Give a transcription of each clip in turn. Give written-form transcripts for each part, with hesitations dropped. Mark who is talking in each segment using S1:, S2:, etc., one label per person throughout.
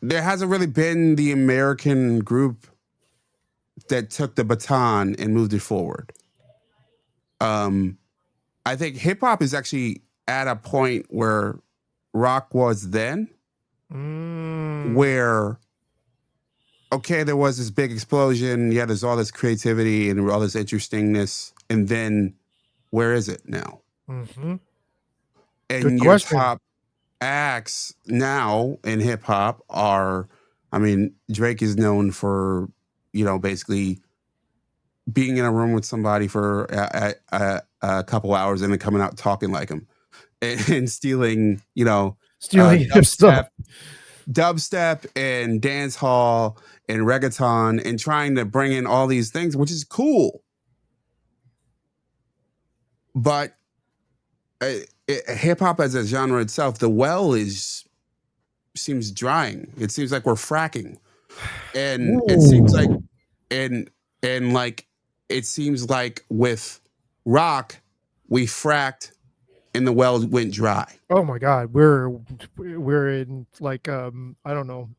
S1: there hasn't really been the American group that took the baton and moved it forward. Um, I think hip hop is actually at a point where rock was then, where okay, there was this big explosion. Yeah, there's all this creativity and all this interestingness, and then where is it now?
S2: Mm-hmm. Good
S1: And your
S2: question.
S1: top acts now in hip hop are, I mean, Drake is known for, basically being in a room with somebody for a couple hours and then coming out talking like him and stealing,
S2: Stealing his stuff.
S1: dubstep and dance hall and reggaeton and trying to bring in all these things, which is cool. But hip hop as a genre itself, the well is seems drying. It seems like we're fracking, and it seems like
S2: Ooh.
S1: and and like it seems like with rock we fracked and the well went dry.
S2: Oh my God, we're in like I don't know,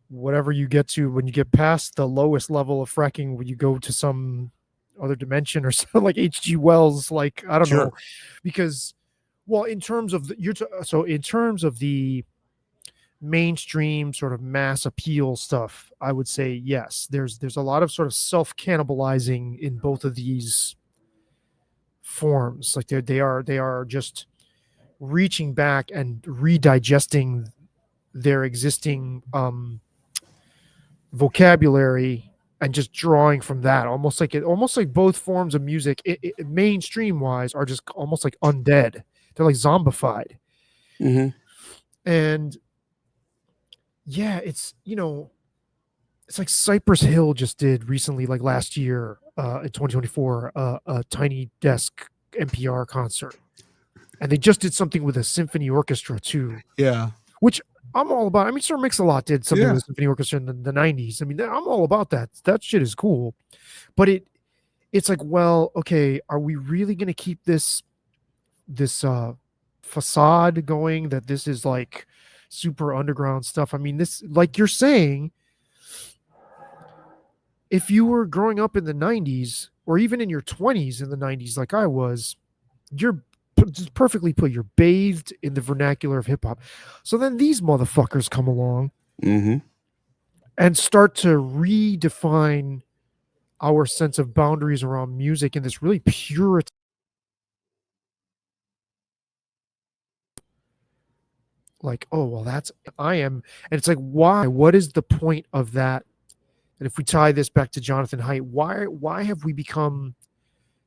S2: whatever you get to when you get past the lowest level of fracking, when you go to some other dimension or something like H.G. Wells, like I don't know,
S1: Sure.
S2: because well, in terms of so in terms of the mainstream sort of mass appeal stuff, I would say yes. There's a lot of sort of self cannibalizing in both of these forms. Like they are just reaching back and redigesting their existing vocabulary and just drawing from that, almost like both forms of music mainstream wise are just almost like undead. They're like zombified.
S1: Mm-hmm.
S2: And yeah, it's like Cypress Hill just did recently, like last year, in 2024, a Tiny Desk NPR concert, and they just did something with a symphony orchestra too,
S1: Yeah.
S2: which I'm all about. I mean, Sir Mix-a-Lot did something with
S1: Yeah.
S2: a symphony orchestra in the 90s. I mean, I'm all about that. That shit is cool. But it's like, well, okay, are we really going to keep this facade going that this is like super underground stuff? I mean, this, like you're saying, if you were growing up in the 90s or even in your 20s in the 90s like I was, you're just perfectly put, you're bathed in the vernacular of hip hop. So then these motherfuckers come along
S1: Mm-hmm.
S2: and start to redefine our sense of boundaries around music in this really pure, like, oh well, that's I am. And it's like, why, what is the point of that? And if we tie this back to Jonathan Haidt, why have we become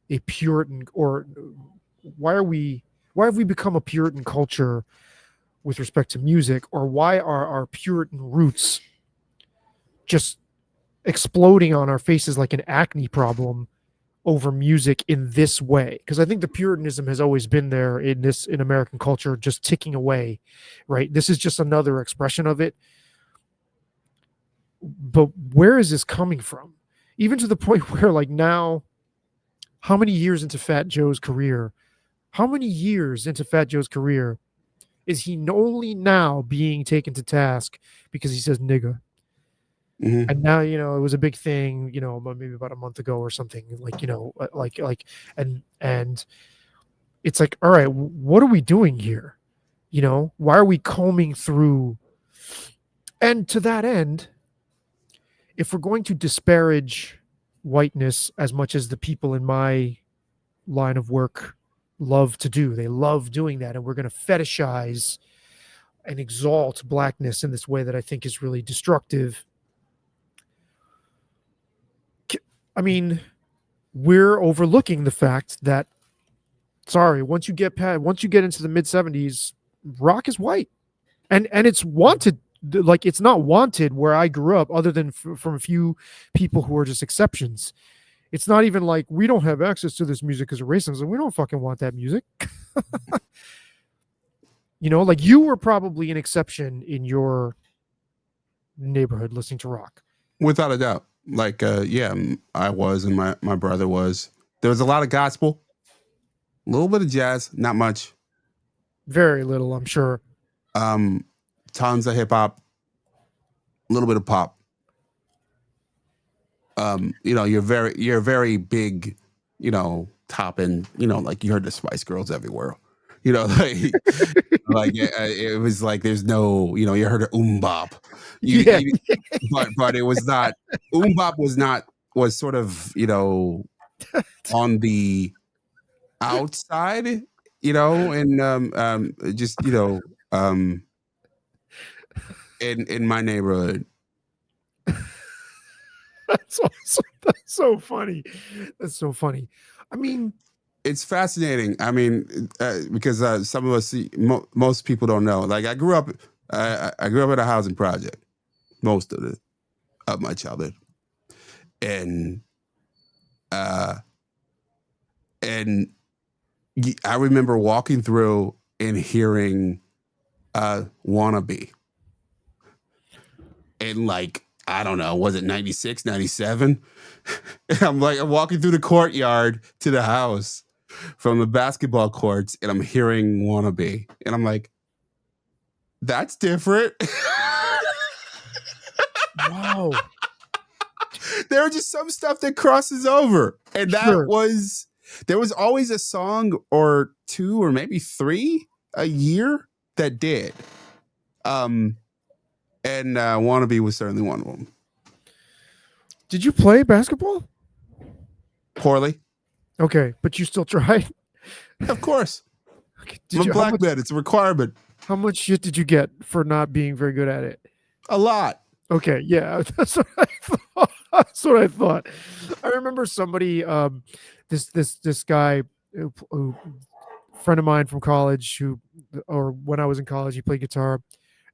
S2: a Puritan, or why are we why have we become a Puritan culture with respect to music, or why are our Puritan roots just exploding on our faces like an acne problem over music in this way? Because I think the Puritanism has always been there in American culture, just ticking away, right? This is just another expression of it. But where is this coming from? Even to the point where, like, now, how many years into Fat Joe's career? How many years into Fat Joe's career is he only now being taken to task because he says nigga?
S1: Mm-hmm.
S2: And now, it was a big thing, maybe about a month ago or something, like, and it's like, all right, what are we doing here? Why are we combing through? And to that end, if we're going to disparage whiteness as much as the people in my line of work love to do, they love doing that, and we're going to fetishize and exalt blackness in this way that I think is really destructive. I mean, we're overlooking the fact that, sorry, once you get into the mid 70s, rock is white, and it's wanted. Like, it's not wanted where I grew up, other than from a few people who are just exceptions. It's not even like we don't have access to this music because of racism. We don't fucking want that music. Like, you were probably an exception in your neighborhood listening to rock.
S1: Without a doubt. Like, yeah, I was, and my brother was. There was a lot of gospel, a little bit of jazz, not much.
S2: Very little, I'm sure.
S1: Um, Tons of hip hop, a little bit of pop. You're very big, top end, like you heard the Spice Girls everywhere. Like it was like there's no, you heard of bop.
S2: Yeah.
S1: You but it was not bop was sort of, on the outside, and just, in my neighborhood.
S2: That's awesome. That's so funny. That's so funny. I mean,
S1: It's fascinating. I mean, because some of us, most people don't know. Like I grew up in a housing project most of my childhood, and uh, and I remember walking through and hearing "Wannabe," and like I don't know, was it 96, 97? I'm walking through the courtyard to the house from the basketball courts, and I'm hearing "Wannabe," and I'm like, that's different.
S2: wow.
S1: There are just some stuff that crosses over. And
S2: Sure.
S1: there was always a song or two or maybe three a year that did. And Wannabe was certainly one of them.
S2: Did you play basketball?
S1: Poorly.
S2: Okay, but you still tried.
S1: Of course.
S2: Okay.
S1: I'm a black man. It's a requirement.
S2: How much shit did you get for not being very good at it?
S1: A lot.
S2: Okay, yeah, that's what I thought. That's what I thought. I remember somebody, this guy, who friend of mine from college, or when I was in college, he played guitar.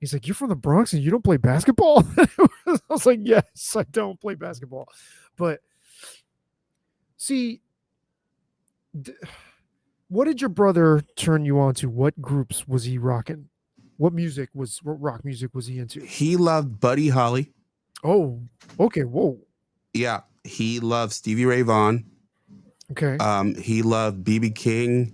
S2: He's like, "You're from the Bronx and you don't play basketball?" I was like, "Yes, I don't play basketball." But see, what did your brother turn you on to? What groups was he rocking? What rock music was he into?
S1: He loved Buddy Holly.
S2: Oh, okay. Whoa.
S1: Yeah. He loved Stevie Ray Vaughan.
S2: Okay.
S1: He loved BB King.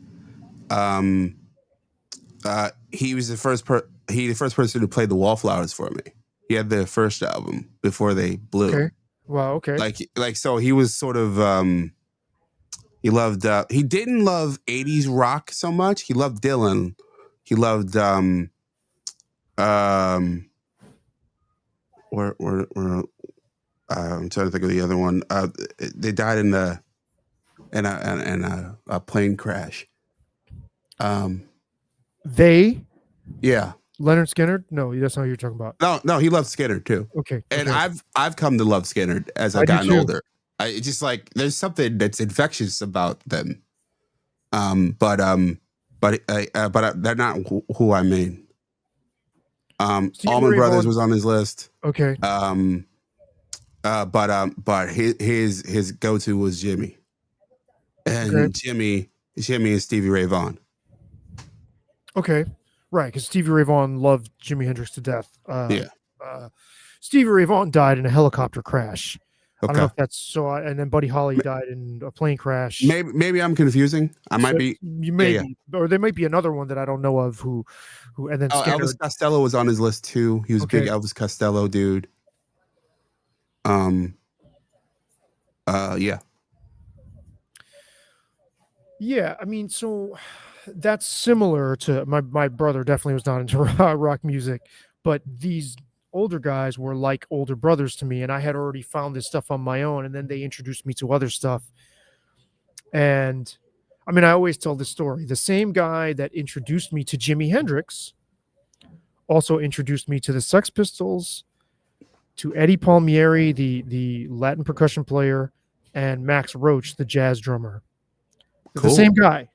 S1: He was the first person to play the Wallflowers for me. He had their first album before they blew.
S2: Okay. Wow. Okay.
S1: So he was sort of he loved he didn't love 80s rock so much. He loved Dylan. He loved or I'm trying to think of the other one. They died in a plane crash.
S2: They
S1: Yeah.
S2: Leonard Skinner? No, that's not what you're talking about.
S1: No, he loved Skinner too.
S2: Okay.
S1: And
S2: okay.
S1: I've come to love Skinner as
S2: I
S1: I've
S2: do
S1: gotten
S2: too.
S1: older. It's just like there's something that's infectious about them. But they're not who I mean.
S2: Stevie
S1: Allman
S2: Ray
S1: Brothers
S2: Vaughan-
S1: was on his list.
S2: Okay.
S1: But his go-to was Jimmy, and
S2: Okay.
S1: Jimmy and Stevie Ray Vaughan.
S2: Okay. Right, because Stevie Ray Vaughan loved Jimi Hendrix to death.
S1: Yeah.
S2: Stevie Ray Vaughan died in a helicopter crash. I don't know
S1: Okay.
S2: if that's so. And then Buddy Holly died in a plane crash.
S1: Maybe I'm confusing. I might be.
S2: You may be, or there might be another one that I don't know of. Who, and then Skinner.
S1: Elvis Costello was on his list too. He was a big Elvis Costello dude. Yeah.
S2: Yeah, I mean, so that's similar to my brother. Definitely was not into rock music, but these older guys were like older brothers to me, and I had already found this stuff on my own, and then they introduced me to other stuff. And I mean, I always tell this story. The same guy that introduced me to Jimi Hendrix also introduced me to the Sex Pistols, to Eddie Palmieri, the Latin percussion player, and Max Roach, the jazz drummer. Cool. The same guy.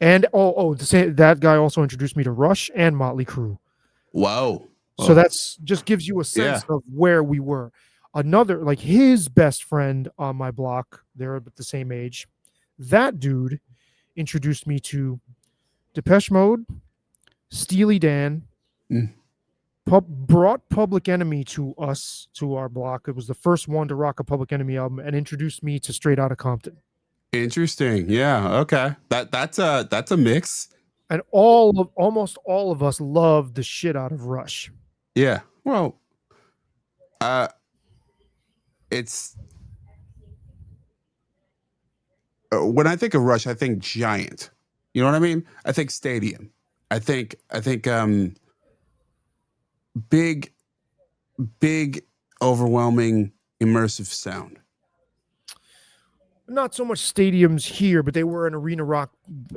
S2: And that guy also introduced me to Rush and Motley Crue.
S1: Wow.
S2: So that's just gives you a sense of where we were. Another, like his best friend on my block, they're at the same age. That dude introduced me to Depeche Mode, Steely Dan, brought Public Enemy to our block. It was the first one to rock a Public Enemy album, and introduced me to Straight Outta Compton.
S1: Interesting. Yeah. Okay. That's a mix.
S2: And almost all of us loved the shit out of Rush.
S1: Yeah. Well, Uh, it's when I think of Rush, I think giant. You know what I mean? I think stadium. I think big, big, overwhelming, immersive sound.
S2: Not so much stadiums here, but they were an arena rock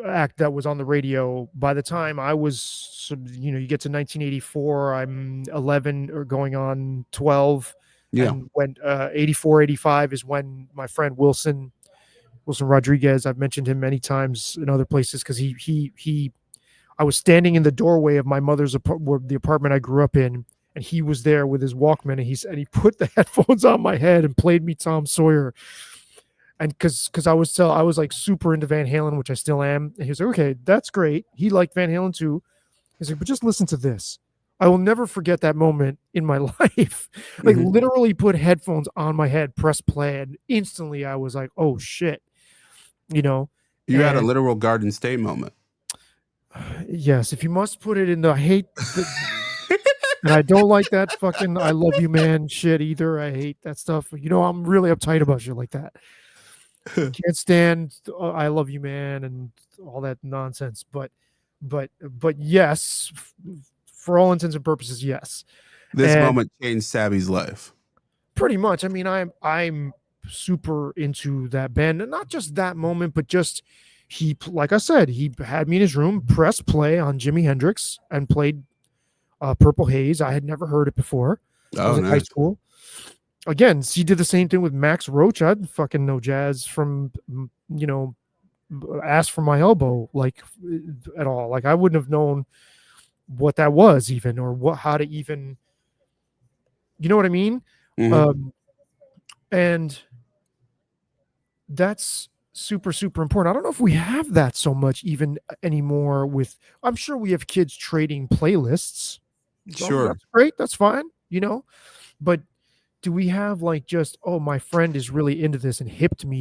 S2: act that was on the radio. By the time I was, you get to 1984, I'm 11 or going on 12.
S1: Yeah.
S2: And when 84, 85 is when my friend Wilson Rodriguez, I've mentioned him many times in other places because I was standing in the doorway of my mother's the apartment I grew up in, and he was there with his Walkman, and he put the headphones on my head and played me Tom Sawyer. And because I was like super into Van Halen, which I still am, and he was like, okay, that's great. He liked Van Halen too. He's like, but just listen to this. I will never forget that moment in my life. Like
S1: Mm-hmm.
S2: literally put headphones on my head, press play, and instantly I was like, oh shit, you know.
S1: You had a
S2: And
S1: literal Garden State moment.
S2: yes, if you must put it in the hate, and I don't like that fucking "I love you, man" shit either. I hate that stuff. I'm really uptight about shit like that. Can't stand "I love you, man" and all that nonsense. But yes, for all intents and purposes, yes.
S1: This
S2: And
S1: moment changed Savvy's life.
S2: pretty much, I mean, I'm super into that band, and not just that moment, but just like I said, he had me in his room, press play on Jimi Hendrix, and played Purple Haze. I had never heard it before. I
S1: Oh,
S2: was in high
S1: nice.
S2: school. Again, he did the same thing with Max Roach. I didn't fucking know jazz from ass from my elbow, like at all. Like I wouldn't have known what that was even, or how to even, you know what I mean?
S1: Mm-hmm.
S2: And that's super, super important. I don't know if we have that so much even anymore I'm sure we have kids trading playlists.
S1: Sure.
S2: That's great. That's fine, but do we have like just, oh, my friend is really into this and hipped me